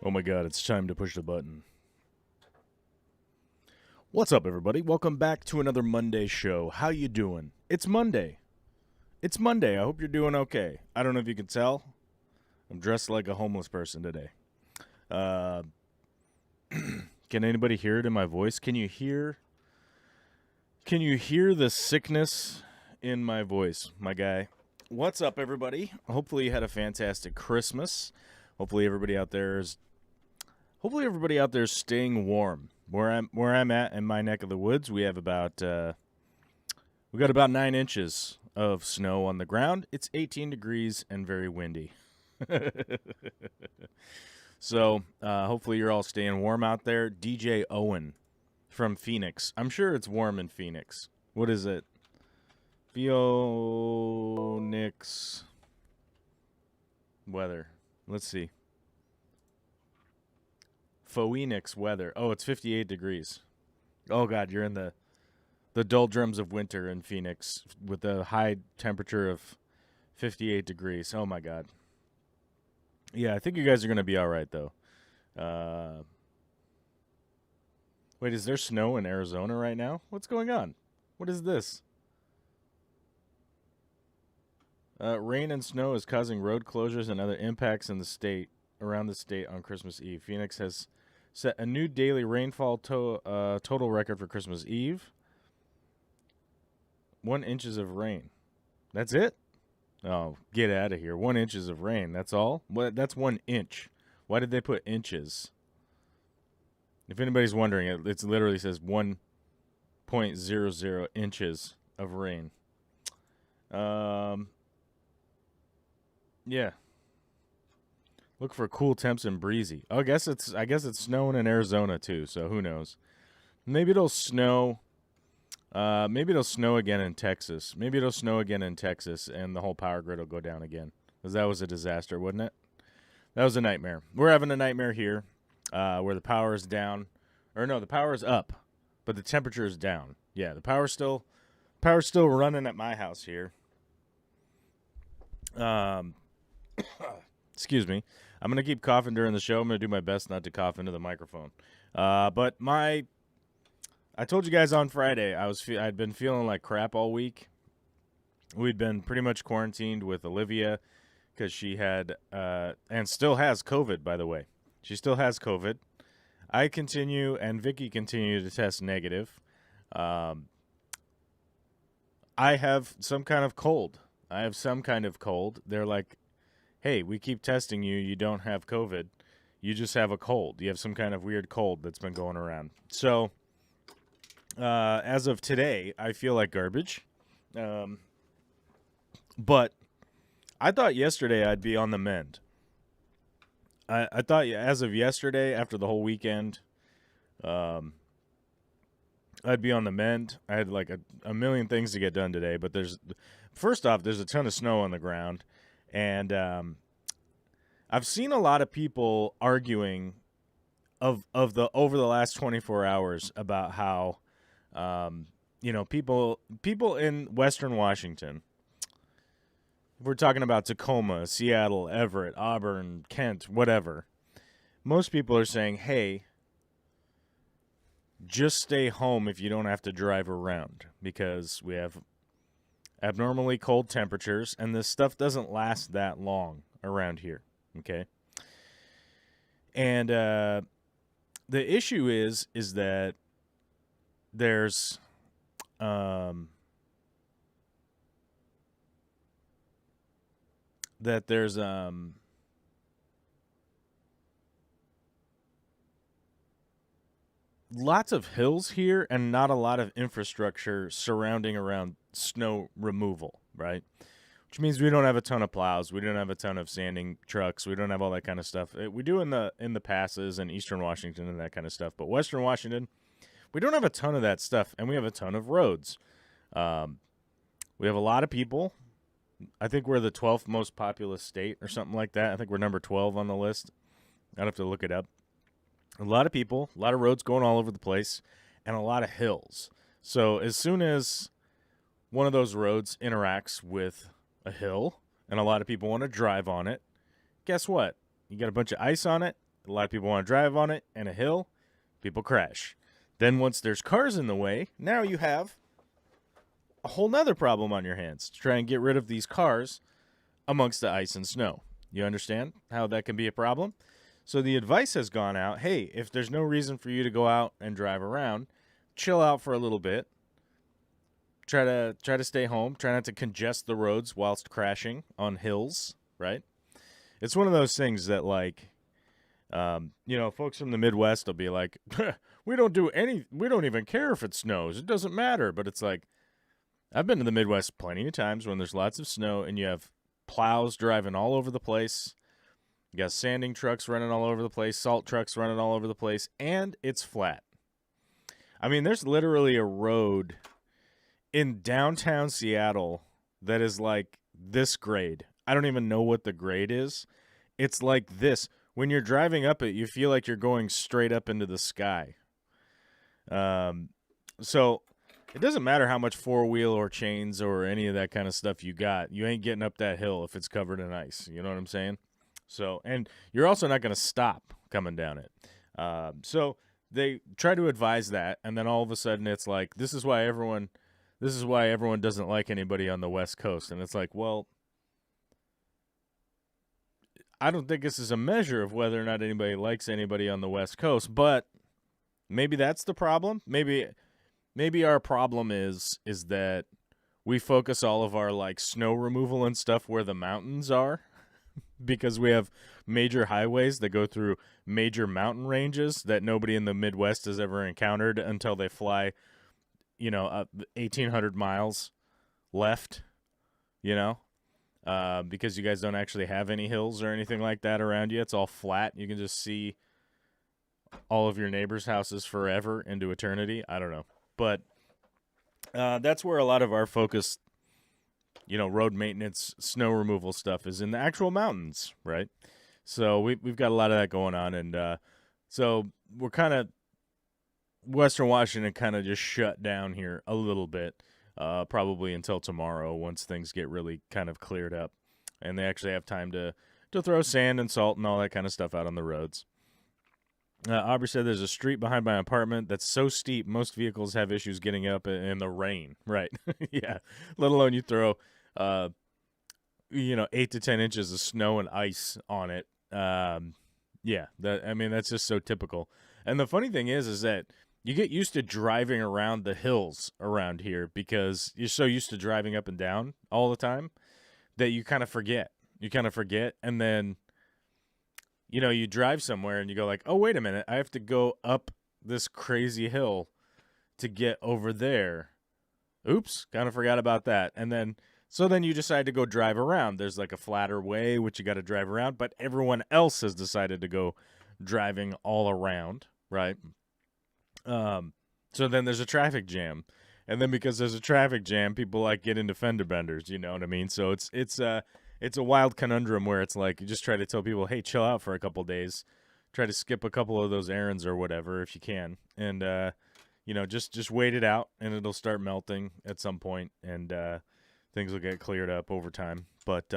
Oh my god, it's time to push the button. What's up, everybody? Welcome back to another Monday show. How you doing? It's Monday. It's Monday. I hope you're doing okay. I don't know if you can tell. I'm dressed like a homeless person today. Can anybody hear it in my voice? Can you hear the sickness in my voice, my guy? What's up, everybody? Hopefully you had a fantastic Christmas. Hopefully everybody out there is staying warm. Where I'm at in my neck of the woods, we have about 9 inches of snow on the ground. It's 18 degrees and very windy. So hopefully you're all staying warm out there. DJ Owen from Phoenix. I'm sure it's warm in Phoenix. What is it? Phoenix weather. Let's see. Phoenix weather. Oh, it's 58 degrees. Oh, God, you're in the doldrums of winter in Phoenix with a high temperature of 58 degrees. Oh, my God. Yeah, I think you guys are going to be all right, though. Wait, is there snow in Arizona right now? What's going on? What is this? Rain and snow is causing road closures and other impacts in the state around the state on Christmas Eve. Phoenix has set a new daily rainfall total record for Christmas Eve. 1 inches of rain. That's it? Oh, get out of here. 1 inches of rain. That's all? What? That's 1 inch. Why did they put inches? If anybody's wondering, it literally says 1.00 inches of rain. Yeah. Look for cool temps and breezy. Oh, I guess it's snowing in Arizona too, so who knows? Maybe it'll snow. Maybe it'll snow again in Texas. Maybe it'll snow again in Texas, and the whole power grid will go down again. Because that was a disaster, wasn't it? That was a nightmare. We're having a nightmare here, where the power is down, or no, the power is up, but the temperature is down. Yeah, the power's still running at my house here. Excuse me. I'm going to keep coughing during the show. I'm going to do my best not to cough into the microphone. But I told you guys on Friday I'd been feeling like crap all week. We'd been pretty much quarantined with Olivia because she had and still has COVID, by the way. She still has COVID. I continue and Vicky continue to test negative. I have some kind of cold. They're like, hey, we keep testing you. You don't have COVID. You just have a cold. You have some kind of weird cold that's been going around. So, as of today, I feel like garbage. But I thought yesterday I'd be on the mend. I thought as of yesterday, after the whole weekend, I'd be on the mend. I had like a million things to get done today, but first off, there's a ton of snow on the ground. And I've seen a lot of people arguing over the last 24 hours about how, people in Western Washington, if we're talking about Tacoma, Seattle, Everett, Auburn, Kent, whatever, most people are saying, hey, just stay home if you don't have to drive around because we have abnormally cold temperatures, and this stuff doesn't last that long around here, okay? And the issue is that there's lots of hills here and not a lot of infrastructure surrounding around snow removal, right? Which means we don't have a ton of plows, we don't have a ton of sanding trucks, we don't have all that kind of stuff. We do in the passes in Eastern Washington and that kind of stuff, but Western Washington, we don't have a ton of that stuff, and we have a ton of roads. We have a lot of people. I think we're the 12th most populous state or something like that. I think we're number 12 on the list. I'd have to look it up. A lot of people, a lot of roads going all over the place, and a lot of hills. So as soon as one of those roads interacts with a hill and a lot of people want to drive on it, guess what? You got a bunch of ice on it, a lot of people want to drive on it, and a hill, people crash. Then once there's cars in the way, now you have a whole nother problem on your hands to try and get rid of these cars amongst the ice and snow. You understand how that can be a problem? So the advice has gone out, hey, if there's no reason for you to go out and drive around, chill out for a little bit, try to stay home. Try not to congest the roads whilst crashing on hills. Right. It's one of those things that folks from the Midwest will be like, we don't even care if it snows. It doesn't matter. But it's like, I've been to the Midwest plenty of times when there's lots of snow and you have plows driving all over the place. You got sanding trucks running all over the place, salt trucks running all over the place, and it's flat. I mean, there's literally a road in downtown Seattle that is like this grade. I don't even know what the grade is. It's like this. When you're driving up it, you feel like you're going straight up into the sky. So it doesn't matter how much four-wheel or chains or any of that kind of stuff you got. You ain't getting up that hill if it's covered in ice. You know what I'm saying? So, and you're also not going to stop coming down it. So they try to advise that, and then all of a sudden it's like, this is why everyone doesn't like anybody on the West Coast. And it's like, well, I don't think this is a measure of whether or not anybody likes anybody on the West Coast, but maybe that's the problem. Maybe our problem is that we focus all of our like snow removal and stuff where the mountains are. Because we have major highways that go through major mountain ranges that nobody in the Midwest has ever encountered until they fly, 1,800 miles left, because you guys don't actually have any hills or anything like that around you. It's all flat. You can just see all of your neighbors' houses forever into eternity. I don't know. But that's where a lot of our focus road maintenance, snow removal stuff is in the actual mountains, right? So we've got a lot of that going on, and so we're kind of Western Washington kind of just shut down here a little bit, probably until tomorrow once things get really kind of cleared up, and they actually have time to throw sand and salt and all that kind of stuff out on the roads. Aubrey said there's a street behind my apartment that's so steep most vehicles have issues getting up in the rain. Right. Yeah. Let alone you throw 8 to 10 inches of snow and ice on it. That's just so typical. And the funny thing is that you get used to driving around the hills around here because you're so used to driving up and down all the time that you kind of forget. And then you drive somewhere and you go like, oh, wait a minute, I have to go up this crazy hill to get over there. Oops, kind of forgot about that. And then you decide to go drive around. There's like a flatter way, which you got to drive around, but everyone else has decided to go driving all around, right? So then there's a traffic jam. And then because there's a traffic jam, people like get into fender benders, you know what I mean? So it's a wild conundrum where it's like you just try to tell people, hey, chill out for a couple days. Try to skip a couple of those errands or whatever if you can. And, just wait it out, and it'll start melting at some point, and things will get cleared up over time. But,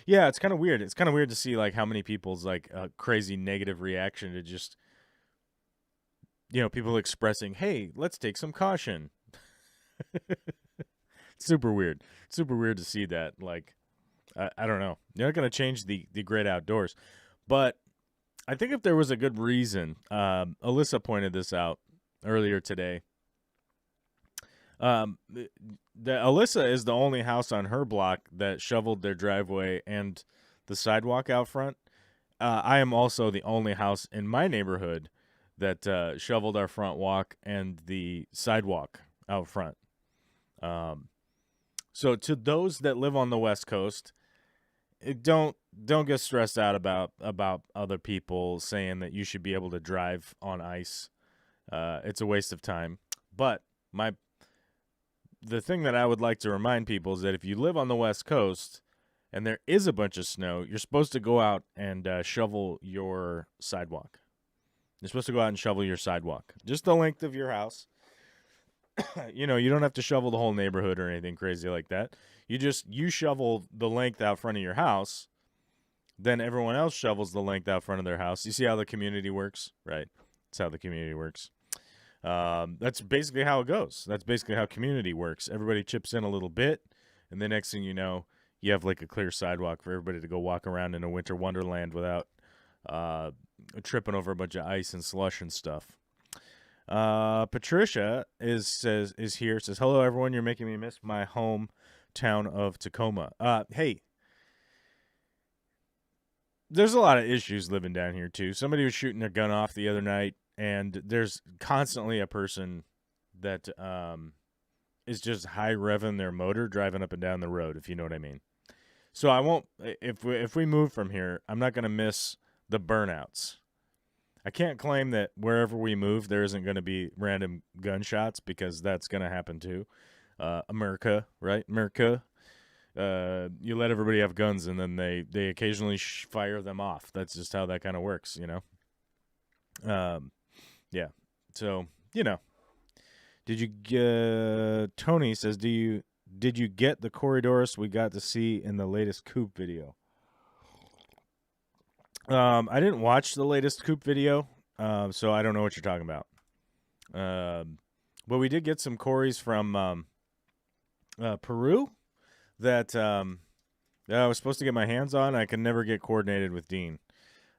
it's kind of weird. It's kind of weird to see, like, how many people's, like, crazy negative reaction to just, people expressing, hey, let's take some caution. Super weird. Super weird to see that, like, I don't know. You're not going to change the great outdoors. But I think if there was a good reason, Alyssa pointed this out earlier today. Alyssa is the only house on her block that shoveled their driveway and the sidewalk out front. I am also the only house in my neighborhood that shoveled our front walk and the sidewalk out front. So to those that live on the West Coast, don't get stressed out about other people saying that you should be able to drive on ice. It's a waste of time. But the thing that I would like to remind people is that if you live on the West Coast and there is a bunch of snow, you're supposed to go out and shovel your sidewalk. You're supposed to go out and shovel your sidewalk. Just the length of your house. You don't have to shovel the whole neighborhood or anything crazy like that. You shovel the length out front of your house, then everyone else shovels the length out front of their house. You see how the community works, right? That's how the community works. That's basically how it goes. That's basically how community works. Everybody chips in a little bit, and the next thing you know, you have like a clear sidewalk for everybody to go walk around in a winter wonderland without tripping over a bunch of ice and slush and stuff. Patricia is here. Says hello everyone. You're making me miss my hometown of Tacoma. Hey, there's a lot of issues living down here too. Somebody was shooting their gun off the other night, and there's constantly a person that is just high revving their motor driving up and down the road, if you know what I mean. So I won't if we move from here, I'm not going to miss the burnouts. I can't claim that wherever we move there isn't going to be random gunshots, because that's going to happen too. America, right? America. You let everybody have guns, and then they occasionally fire them off. That's just how that kind of works, you know. Yeah. So did you get? Tony says, did you get the corridors we got to see in the latest Coop video? I didn't watch the latest Coop video, so I don't know what you're talking about. But we did get some Corys from Peru that I was supposed to get my hands on. I could never get coordinated with Dean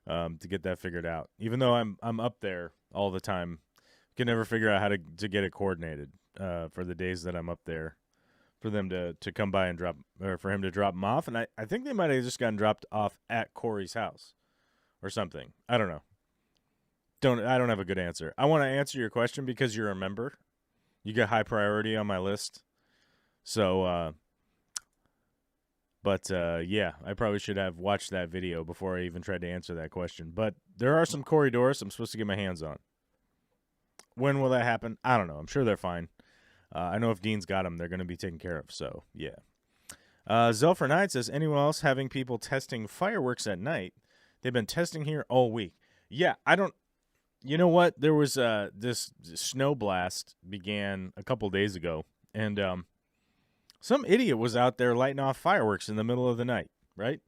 to get that figured out. Even though I'm up there all the time, can never figure out how to get it coordinated for the days that I'm up there, for them to come by and drop, or for him to drop them off. And I think they might have just gotten dropped off at Corey's house or something. I don't know. I don't have a good answer. I want to answer your question because you're a member. You get high priority on my list. So, yeah, I probably should have watched that video before I even tried to answer that question. But there are some corridors I'm supposed to get my hands on. When will that happen? I don't know. I'm sure they're fine. I know if Dean's got them, they're going to be taken care of. So, yeah. Zelfer Knight says, anyone else having people testing fireworks at night? They've been testing here all week. Yeah, I don't. You know what? There was this snow blast began a couple days ago, and some idiot was out there lighting off fireworks in the middle of the night, right?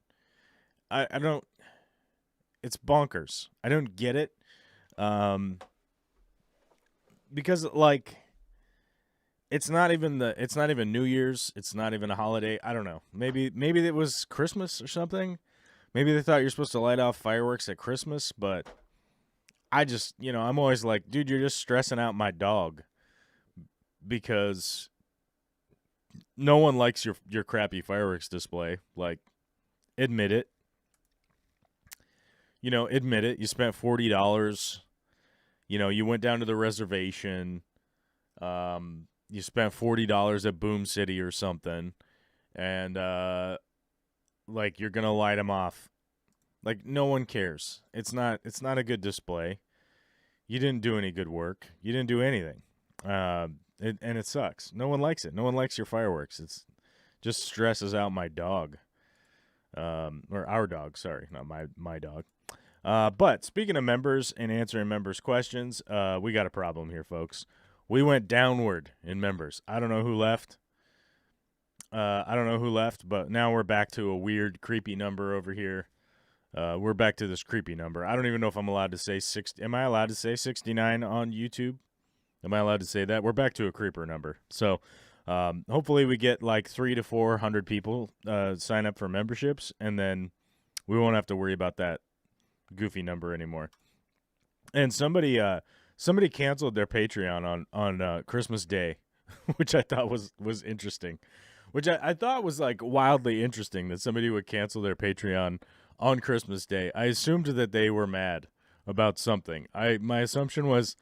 I don't. It's bonkers. I don't get it. Because like, it's not even New Year's. It's not even a holiday. I don't know. Maybe it was Christmas or something. Maybe they thought you're supposed to light off fireworks at Christmas, but I just, I'm always like, dude, you're just stressing out my dog, because no one likes your crappy fireworks display. Like, admit it. Admit it. You spent $40. You went down to the reservation. You spent $40 at Boom City or something, and like, you're gonna light them off. Like, no one cares. It's not a good display. You didn't do any good work. You didn't do anything. And it sucks. No one likes it. No one likes your fireworks. It's just stresses out my dog. Or our dog, sorry, not my dog. But speaking of members and answering members' questions, we got a problem here, folks. We went downward in members. I don't know who left. But now we're back to a weird, creepy number over here. We're back to this creepy number. I don't even know if I'm allowed to say 60. Am I allowed to say 69 on YouTube? Am I allowed to say that? We're back to a creeper number. So hopefully we get like 300 to 400 people sign up for memberships, and then we won't have to worry about that goofy number anymore. And somebody canceled their Patreon on Christmas Day, which I thought was interesting. Which I thought was like wildly interesting that somebody would cancel their Patreon on Christmas Day. I assumed that they were mad about something. My assumption was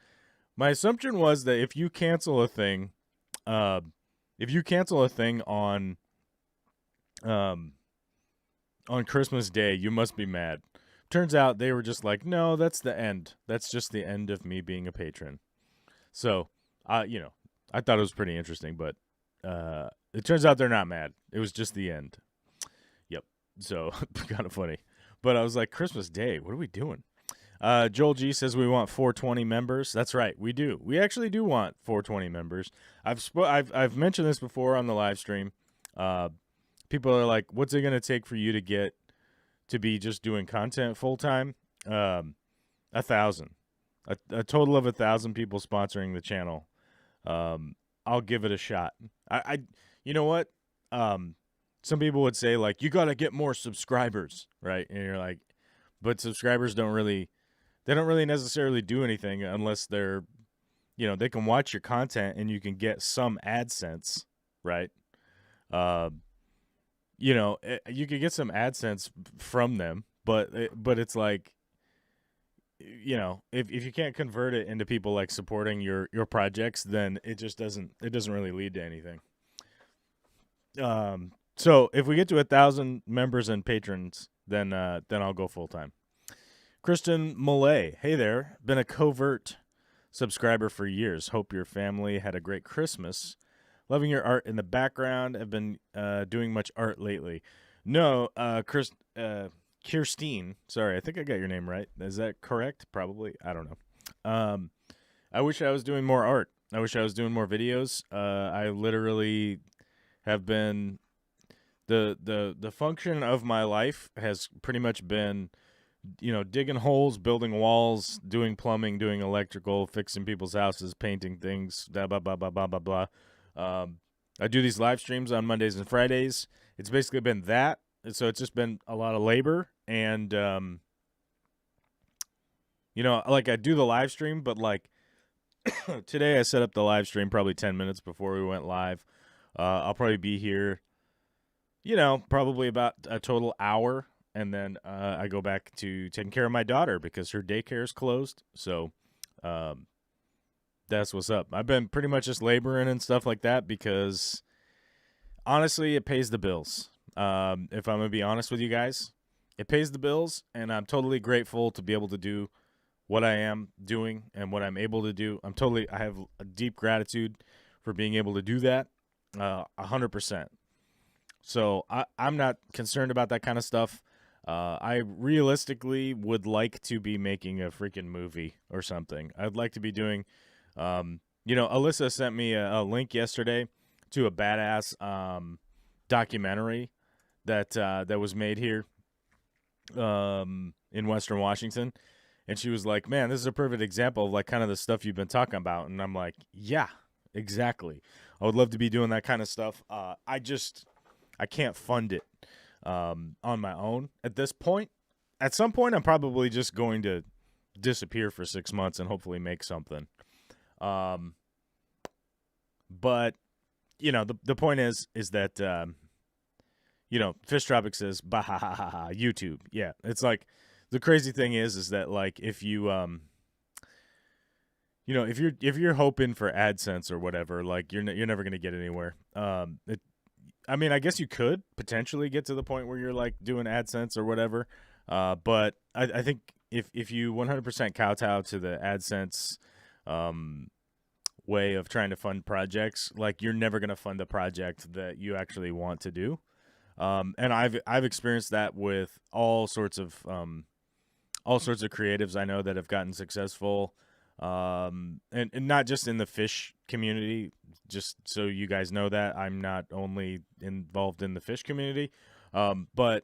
that if you cancel a thing, on Christmas Day, you must be mad. Turns out they were just like, no, that's the end. That's just the end of me being a patron. So, I thought it was pretty interesting, but it turns out they're not mad. It was just the end. Yep. So, kind of funny. But I was like, Christmas Day, what are we doing? Joel G says we want 420 members. That's right, we do. We actually do want 420 members. I've mentioned this before on the live stream. People are like, what's it going to take for you to get to be just doing content full time? 1,000. A total of 1,000 people sponsoring the channel. I'll give it a shot. You know what? Some people would say, like, you got to get more subscribers, right? And you're like, but subscribers don't really necessarily do anything unless they're they can watch your content and you can get some AdSense, right? Uh, you could get some AdSense from them, but it's like, if you can't convert it into people like supporting your projects, then it doesn't really lead to anything. So if we get to 1,000 members and patrons, then I'll go full time. Kristen Millay, hey there, been a covert subscriber for years. Hope your family had a great Christmas. Loving your art in the background. Have been doing much art lately. No, Kirstine. Sorry, I think I got your name right. Is that correct? Probably. I don't know. I wish I was doing more art. I wish I was doing more videos. I literally have been the function of my life has pretty much been, digging holes, building walls, doing plumbing, doing electrical, fixing people's houses, painting things, blah blah blah blah blah blah blah. I do these live streams on Mondays and Fridays. It's basically been that. So it's just been a lot of labor. And, like I do the live stream, but like today I set up the live stream probably 10 minutes before we went live. I'll probably be here, probably about a total hour. And then I go back to taking care of my daughter because her daycare is closed. So, that's what's up. I've been pretty much just laboring and stuff like that because, honestly, it pays the bills. If I'm going to be honest with you guys, it pays the bills, and I'm totally grateful to be able to do what I am doing and what I'm able to do. I have a deep gratitude for being able to do that, 100%. So I'm not concerned about that kind of stuff. I realistically would like to be making a freaking movie or something. I'd like to be doing... Alyssa sent me a link yesterday to a badass documentary that was made here in Western Washington, and she was like, "Man, this is a perfect example of like kind of the stuff you've been talking about." And I'm like, "Yeah, exactly. I would love to be doing that kind of stuff. I can't fund it on my own at this point. At some point, I'm probably just going to disappear for 6 months and hopefully make something." But the point is that Fish Tropic says bah ha ha ha ha YouTube. Yeah, it's like the crazy thing is that like if you if you're hoping for AdSense or whatever, like you're never gonna get anywhere. I guess you could potentially get to the point where you're like doing AdSense or whatever. But I think if you 100% kowtow to the AdSense way of trying to fund projects, like you're never going to fund a project that you actually want to do. And I've experienced that with all sorts of creatives I know that have gotten successful. And not just in the fish community, just so you guys know that I'm not only involved in the fish community, but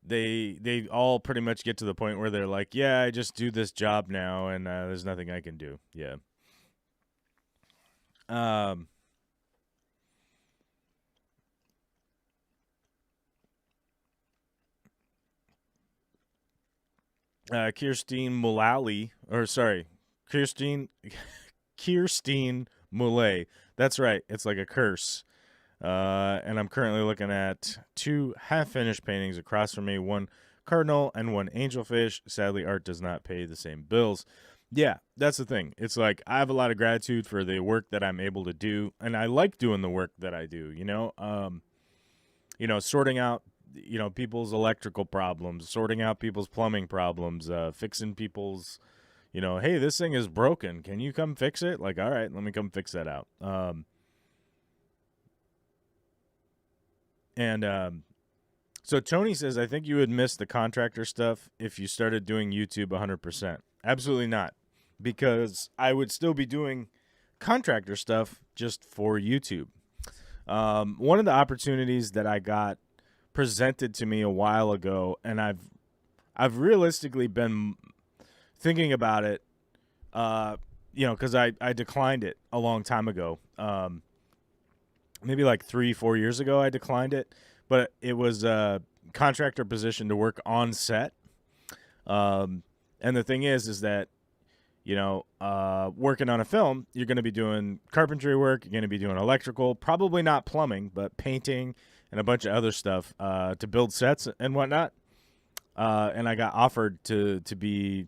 they all pretty much get to the point where they're like, yeah, I just do this job now and there's nothing I can do. Yeah. Kirstine Mullally, or sorry, Kirstine Mullay. That's right. It's like a curse. And I'm currently looking at 2 half-finished paintings across from me, one cardinal and one angelfish. Sadly, art does not pay the same bills. Yeah, that's the thing. It's like I have a lot of gratitude for the work that I'm able to do, and I like doing the work that I do, sorting out, people's electrical problems, sorting out people's plumbing problems, fixing people's, hey, this thing is broken. Can you come fix it? Like, all right, let me come fix that out. So Tony says, I think you would miss the contractor stuff if you started doing YouTube 100%. Absolutely not, because I would still be doing contractor stuff just for YouTube. One of the opportunities that I got presented to me a while ago, and I've realistically been thinking about it, because I declined it a long time ago. Maybe like 3-4 years ago I declined it, but it was a contractor position to work on set. And the thing is that working on a film, you're going to be doing carpentry work. You're going to be doing electrical, probably not plumbing, but painting and a bunch of other stuff to build sets and whatnot. And I got offered to be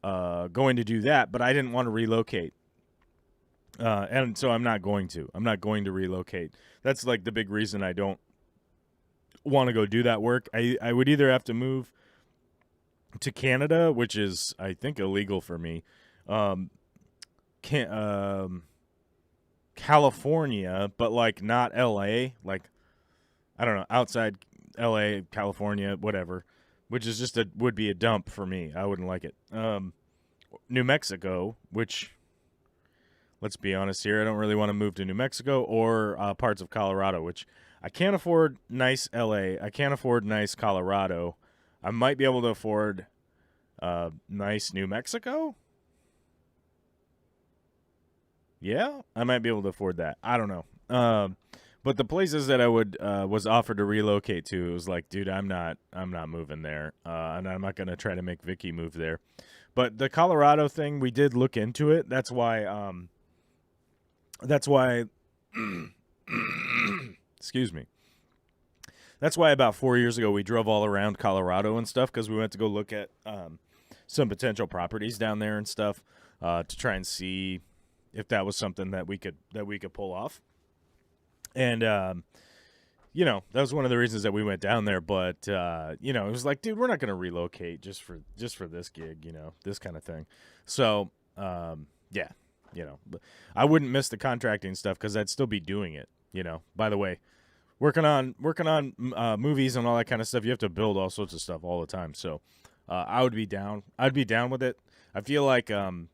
going to do that, but I didn't want to relocate. And so I'm not going to. I'm not going to relocate. That's like the big reason I don't want to go do that work. I would either have to move to Canada, which is, I think, illegal for me. California, but like not LA, like I don't know, outside LA, California, whatever, which is just would be a dump for me. I wouldn't like it. New Mexico, which, let's be honest here, I don't really want to move to New Mexico or parts of Colorado, which I can't afford nice LA. I can't afford nice Colorado. I might be able to afford nice New Mexico. Yeah, I might be able to afford that. I don't know. But the places that I was offered to relocate to, it was like, dude, I'm not moving there, and I'm not gonna try to make Vicky move there. But the Colorado thing, we did look into it. That's why. Excuse me. That's why about 4 years ago we drove all around Colorado and stuff, because we went to go look at some potential properties down there and stuff to try and see if that was something that we could pull off. And that was one of the reasons that we went down there. But it was like, dude, we're not going to relocate just for this gig, this kind of thing. So yeah, I wouldn't miss the contracting stuff because I'd still be doing it. By the way, working on movies and all that kind of stuff, you have to build all sorts of stuff all the time. So I would be down. I'd be down with it. I feel like I'd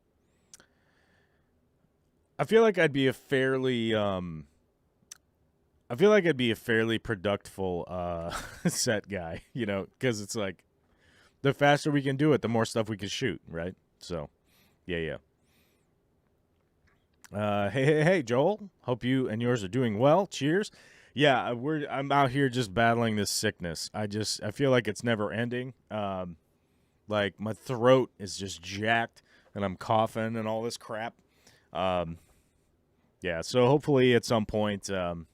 be a fairly productful set guy, because it's like the faster we can do it, the more stuff we can shoot, right? So, yeah. Hey, Joel. Hope you and yours are doing well. Cheers. Yeah, I'm out here just battling this sickness. I feel like it's never ending. Like my throat is just jacked, and I'm coughing and all this crap. Yeah. So hopefully at some point I'll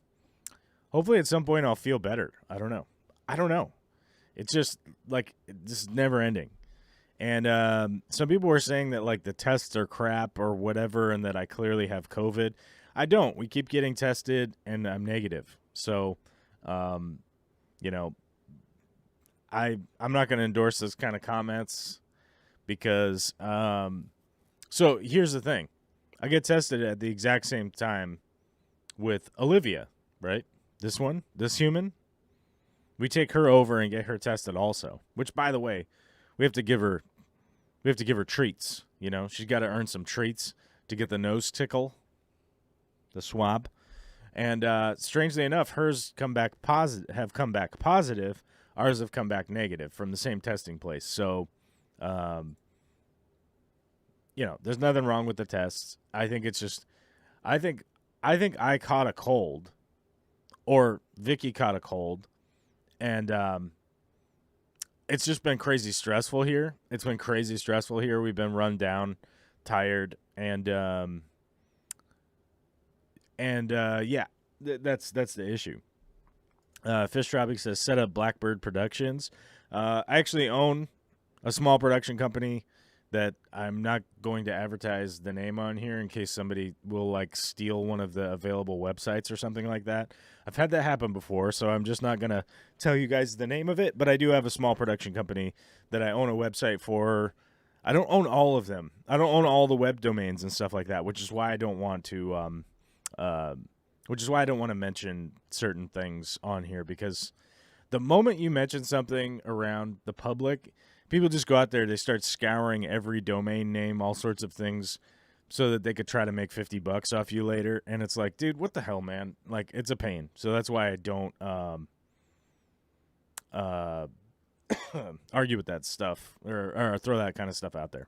feel better. I don't know. It's just like this is never ending. And some people were saying that like the tests are crap or whatever, and that I clearly have COVID. I don't. We keep getting tested, and I'm negative. So, I'm not going to endorse those kind of comments because. So here's the thing, I get tested at the exact same time with Olivia, right? This human. We take her over and get her tested also. Which, by the way, we have to give her treats. She's got to earn some treats to get the nose tickle, the swab. And strangely enough, hers have come back positive. Ours have come back negative from the same testing place. So, there's nothing wrong with the tests. I think it's just, I think I caught a cold, or Vicky caught a cold, and it's just been crazy stressful here. We've been run down, tired, and yeah, that's the issue. Fish Tropic says, set up Blackbird Productions. I actually own a small production company that I'm not going to advertise the name on here in case somebody will like steal one of the available websites or something like that. I've had that happen before, so I'm just not going to tell you guys the name of it, but I do have a small production company that I own a website for. I don't own all of them. I don't own all the web domains and stuff like that, which is why I don't want to mention certain things on here, because the moment you mention something around the public, people just go out there, they start scouring every domain name, all sorts of things, so that they could try to make $50 off you later. And it's like, dude, what the hell, man? Like, it's a pain. So that's why I don't argue with that stuff or throw that kind of stuff out there.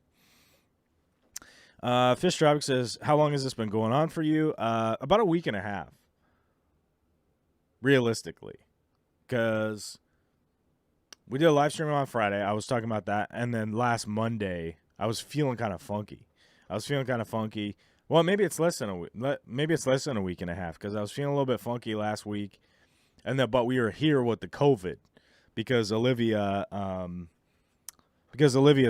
Fish Tropic says, how long has this been going on for you? About a week and a half, realistically, because we did a live stream on Friday. I was talking about that, and then last Monday I was feeling kind of funky, I was feeling kind of funky. Well, maybe it's less than a week. Maybe it's less than a week and a half because I was feeling a little bit funky last week, and then but we were here with the COVID because Olivia's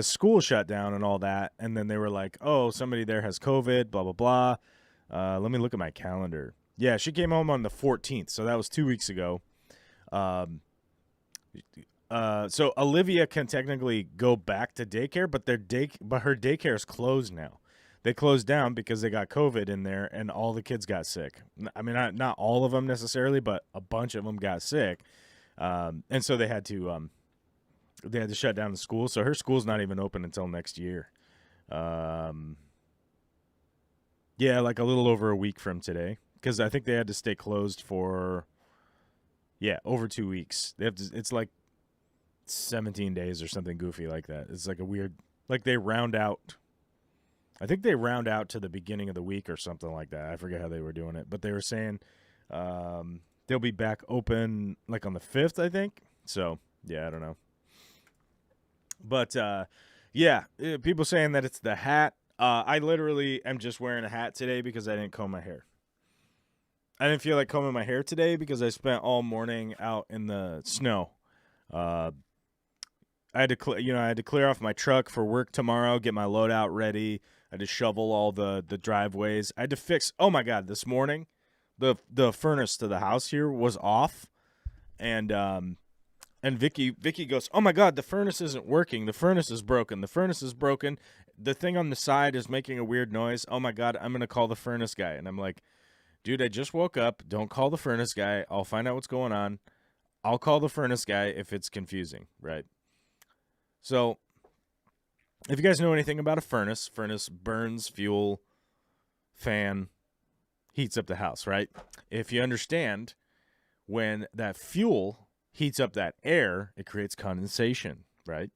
school shut down and all that, and then they were like, "Oh, somebody there has COVID." Blah blah blah. Let me look at my calendar. Yeah, she came home on the 14th, so that was 2 weeks ago. Um, so Olivia can technically go back to daycare, but her daycare is closed now. They closed down because they got COVID in there, and all the kids got sick. I mean, not all of them necessarily, but a bunch of them got sick, and so they had to shut down the school. So her school's not even open until next year. Yeah, like a little over a week from today, because I think they had to stay closed for over 2 weeks. They have to. It's like 17 days or something goofy like that. It's like a weird, like they round out. I think they round out to the beginning of the week or something like that. I forget how they were doing it, but they were saying they'll be back open like on the 5th, I think. So yeah, I don't know. But people saying that it's the hat. I literally am just wearing a hat today because I didn't comb my hair. I didn't feel like combing my hair today because I spent all morning out in the snow. I had to clear off my truck for work tomorrow, get my loadout ready. I had to shovel all the driveways. I had to fix. Oh my God! This morning, the furnace to the house here was off, and Vicky goes, "Oh my God! The furnace isn't working. The furnace is broken. The furnace is broken. The thing on the side is making a weird noise. Oh my God! I'm gonna call the furnace guy." And I'm like, "Dude, I just woke up. Don't call the furnace guy. I'll find out what's going on. I'll call the furnace guy if it's confusing, right?" So, if you guys know anything about a furnace burns fuel, fan, heats up the house, right? If you understand, when that fuel heats up that air, it creates condensation, right?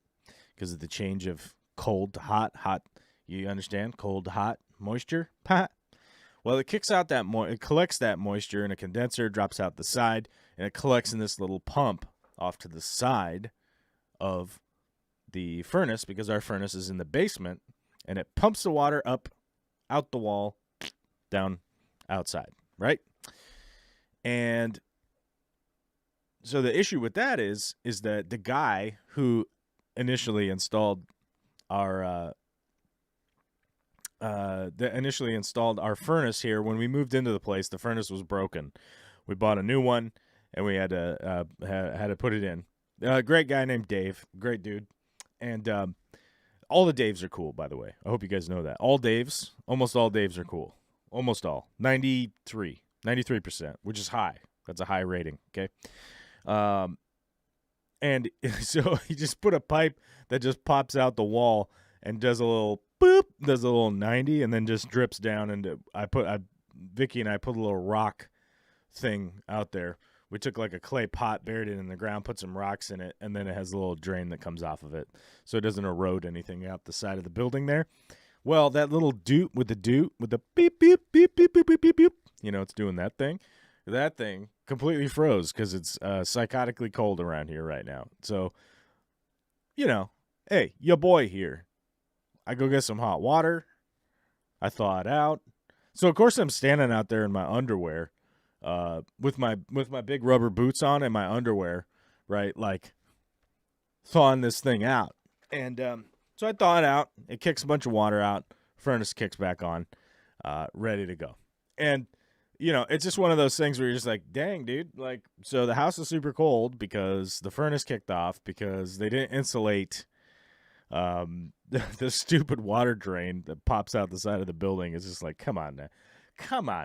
Because of the change of cold to hot. You understand? Cold to hot, moisture. Well, it kicks out it collects that moisture in a condenser, drops out the side, and it collects in this little pump off to the side of the furnace, because our furnace is in the basement, and it pumps the water up out the wall, down outside, right? And so the issue with that is that the guy who initially installed our furnace here, when we moved into the place, the furnace was broken. We bought a new one, and we had to put it in. Great guy named Dave, great dude. And all the Daves are cool, by the way. I hope you guys know that. Almost all Daves are cool. Almost all. 93%, which is high. That's a high rating, okay? And so he just put a pipe that just pops out the wall and does a little boop, does a little 90, and then just drips down into. Vicky and I put a little rock thing out there. We took like a clay pot, buried it in the ground, put some rocks in it, and then it has a little drain that comes off of it, so it doesn't erode anything out the side of the building there. Well, that little doot with the beep, beep, beep, beep, beep, beep, beep, beep, it's doing that thing. That thing completely froze because it's psychotically cold around here right now. So, hey, your boy here. I go get some hot water. I thaw it out. So, of course, I'm standing out there in my underwear. With my big rubber boots on and my underwear, right? Like thawing this thing out. And so I thaw it out. It kicks a bunch of water out. Furnace kicks back on, ready to go. And, it's just one of those things where you're just like, dang, dude. Like, so the house is super cold because the furnace kicked off because they didn't insulate the stupid water drain that pops out the side of the building. It's just like, come on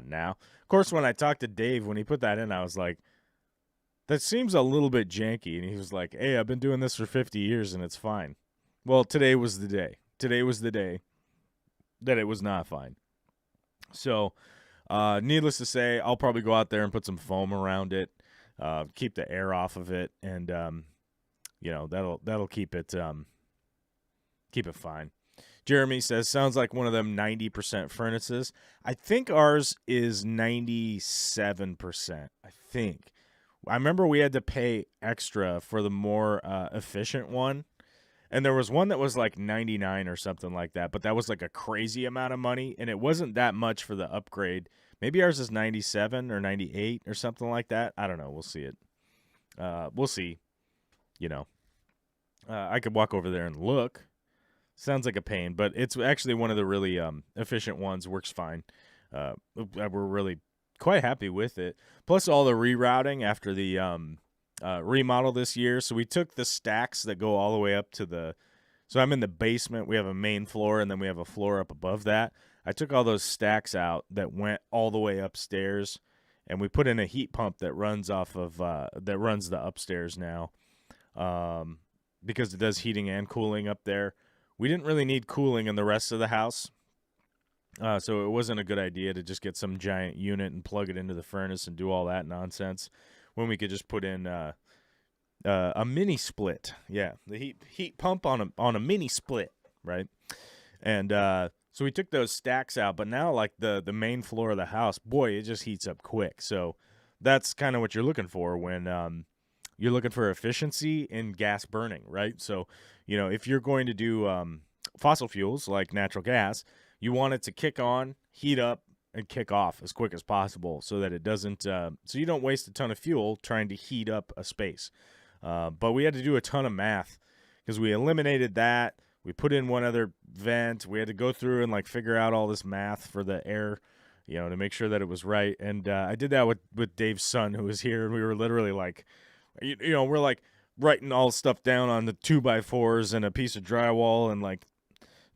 now. Of course, when I talked to Dave, when he put that in, I was like, that seems a little bit janky. And he was like, hey, I've been doing this for 50 years and it's fine. Well, today was the day. Today was the day that it was not fine. So, needless to say, I'll probably go out there and put some foam around it, keep the air off of it, and, that'll keep it fine. Jeremy says, sounds like one of them 90% furnaces. I think ours is 97%, I think. I remember we had to pay extra for the more efficient one. And there was one that was like 99 or something like that, but that was like a crazy amount of money, and it wasn't that much for the upgrade. Maybe ours is 97 or 98 or something like that. I don't know. We'll see it. We'll see. You know, I could walk over there and look. Sounds like a pain, but it's actually one of the really efficient ones. Works fine. We're really quite happy with it. Plus all the rerouting after the remodel this year. So we took the stacks that go all the way up to the. So I'm in the basement. We have a main floor, and then we have a floor up above that. I took all those stacks out that went all the way upstairs, and we put in a heat pump that runs off of that runs the upstairs now, because it does heating and cooling up there. We didn't really need cooling in the rest of the house, so it wasn't a good idea to just get some giant unit and plug it into the furnace and do all that nonsense when we could just put in a mini split. Yeah, the heat pump on a mini split, right? And so we took those stacks out, but now like the main floor of the house, boy, it just heats up quick. So that's kind of what you're looking for when you're looking for efficiency in gas burning, right? So, if you're going to do fossil fuels like natural gas, you want it to kick on, heat up, and kick off as quick as possible so that it doesn't, so you don't waste a ton of fuel trying to heat up a space. But we had to do a ton of math because we eliminated that. We put in one other vent. We had to go through and like figure out all this math for the air, to make sure that it was right. And I did that with Dave's son who was here, and we were literally like, we're like writing all stuff down on the 2x4s and a piece of drywall and like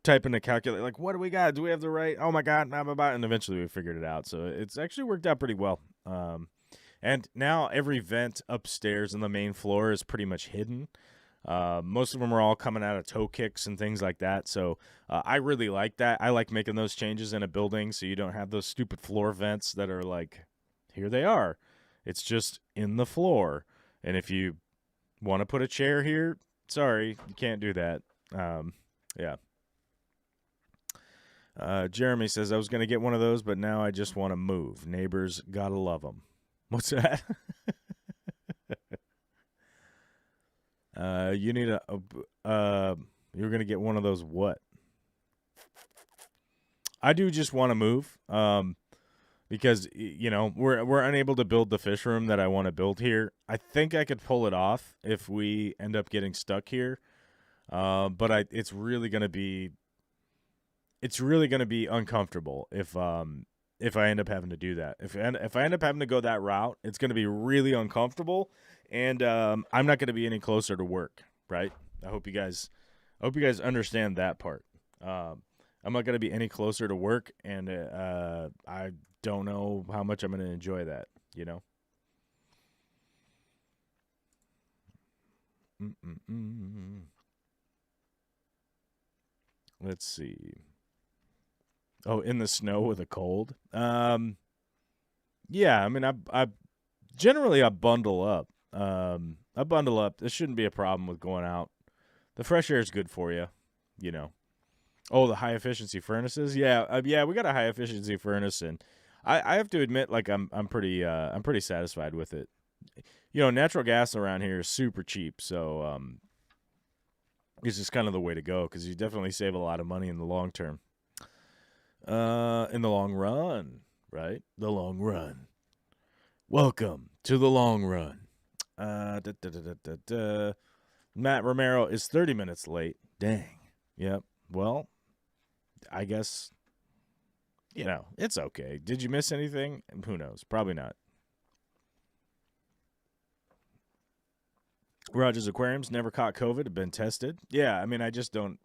typing a calculator, like, what do we got? Do we have the right? Oh my God, blah, blah, blah. And eventually we figured it out. So it's actually worked out pretty well. And now every vent upstairs on the main floor is pretty much hidden. Most of them are all coming out of toe kicks and things like that. So I really like that. I like making those changes in a building so you don't have those stupid floor vents that are like, here they are. It's just in the floor. And if you want to put a chair here, sorry, you can't do that. Yeah. Jeremy says, I was going to get one of those, but now I just want to move. Neighbors, gotta love them. What's that? You need you're going to get one of those what? I do just want to move, because, we're unable to build the fish room that I want to build here. I think I could pull it off if we end up getting stuck here. But it's really going to be uncomfortable if I end up having to do that. If I end up having to go that route, it's going to be really uncomfortable, and I'm not going to be any closer to work, right? I hope you guys understand that part. I'm not going to be any closer to work, and I don't know how much I'm going to enjoy that, Let's see. Oh, in the snow with a cold? Yeah, I mean, I generally bundle up. I bundle up. This shouldn't be a problem with going out. The fresh air is good for you, Oh, the high efficiency furnaces? Yeah, yeah, we got a high efficiency furnace, and I have to admit, like, I'm pretty satisfied with it. Natural gas around here is super cheap, so it's just kind of the way to go because you definitely save a lot of money in the long term. In the long run, right? The long run. Welcome to the long run. Matt Romero is 30 minutes late. Dang. Yep. Well, I guess, it's okay. Did you miss anything? Who knows? Probably not. Rogers Aquariums never caught COVID, have been tested. Yeah, I mean, I just don't.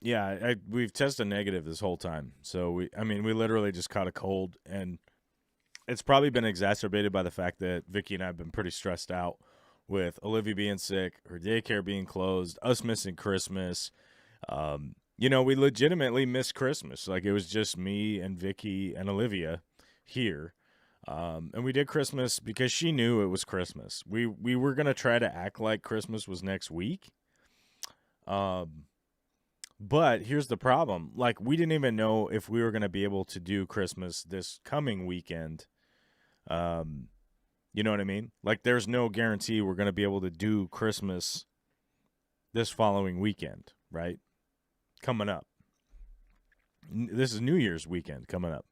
Yeah, we've tested negative this whole time. So we literally just caught a cold, and it's probably been exacerbated by the fact that Vicky and I have been pretty stressed out with Olivia being sick, her daycare being closed, us missing Christmas. We legitimately missed Christmas. Like, it was just me and Vicky and Olivia here. And we did Christmas because she knew it was Christmas. We were going to try to act like Christmas was next week. But here's the problem. Like, we didn't even know if we were going to be able to do Christmas this coming weekend. You know what I mean? Like, there's no guarantee we're going to be able to do Christmas this following weekend, right? Coming up. This is New Year's weekend coming up.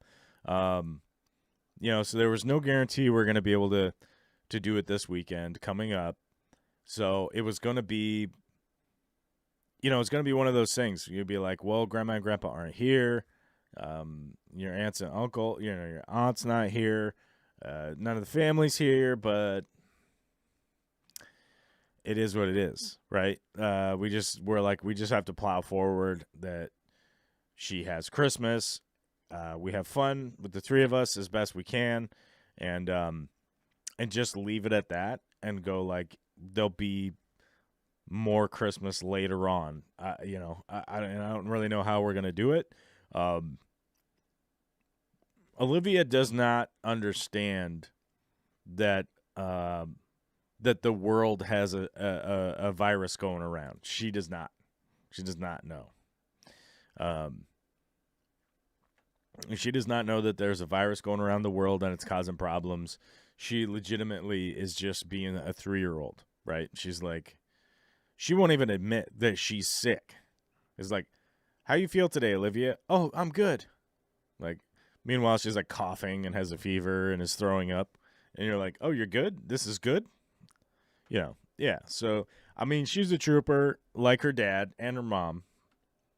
So there was no guarantee we're going to be able to do it this weekend coming up. So it was going to be, it's going to be one of those things. You'd be like, well, grandma and grandpa aren't here. Your aunts and uncle, your aunt's not here. None of the family's here, but it is what it is, right? We just have to plow forward that she has Christmas. We have fun with the three of us as best we can, and just leave it at that and go like there'll be more Christmas later on. I don't really know how we're gonna do it. Olivia does not understand that that the world has a virus going around. She does not. She does not know. She does not know that there's a virus going around the world and it's causing problems. She legitimately is just being a 3-year-old, right? She's like, she won't even admit that she's sick. It's like, how you feel today, Olivia? Oh, I'm good. Like, meanwhile, she's like coughing and has a fever and is throwing up. And you're like, oh, you're good? This is good? Yeah. So, I mean, she's a trooper like her dad and her mom.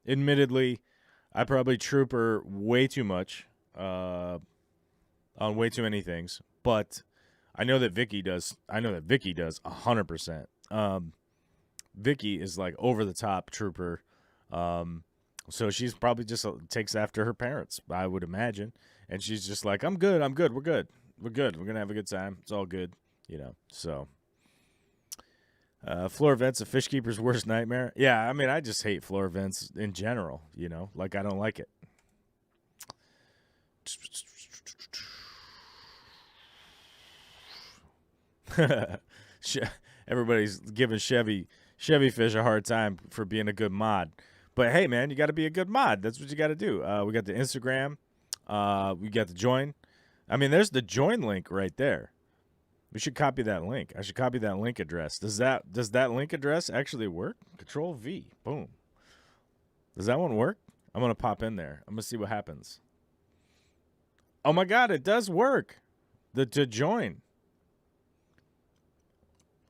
Admittedly, I probably troop her way too much on way too many things. But I know that Vicky does. 100%. Vicky is like over the top trooper. So she's probably just takes after her parents, I would imagine. And she's just like, I'm good. We're good. We're going to have a good time. It's all good. So. Floor vents, a fish keeper's worst nightmare. Yeah, I mean, I just hate floor vents in general, like I don't like it. Everybody's giving Chevy Fish a hard time for being a good mod. But hey, man, you got to be a good mod. That's what you got to do. We got the Instagram. We got the join. I mean, there's the join link right there. We should copy that link. I should copy that link address. Does that link address actually work? Control V. Boom. Does that one work? I'm going to pop in there. I'm going to see what happens. Oh my God, it does work. To join.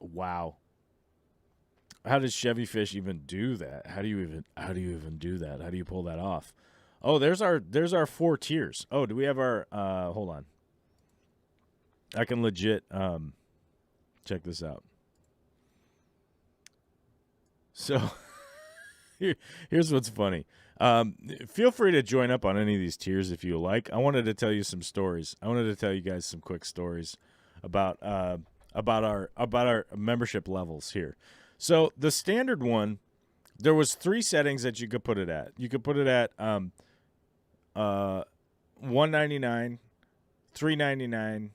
Wow. How does Chevy Fish even do that? How do you even do that? How do you pull that off? Oh, there's our 4 tiers. Oh, do we have our hold on. I can legit check this out. So here's what's funny. Feel free to join up on any of these tiers if you like. I wanted to tell you some stories. I wanted to tell you guys some quick stories about our membership levels here. So the standard one, there was 3 settings that you could put it at. You could put it at $199, $399.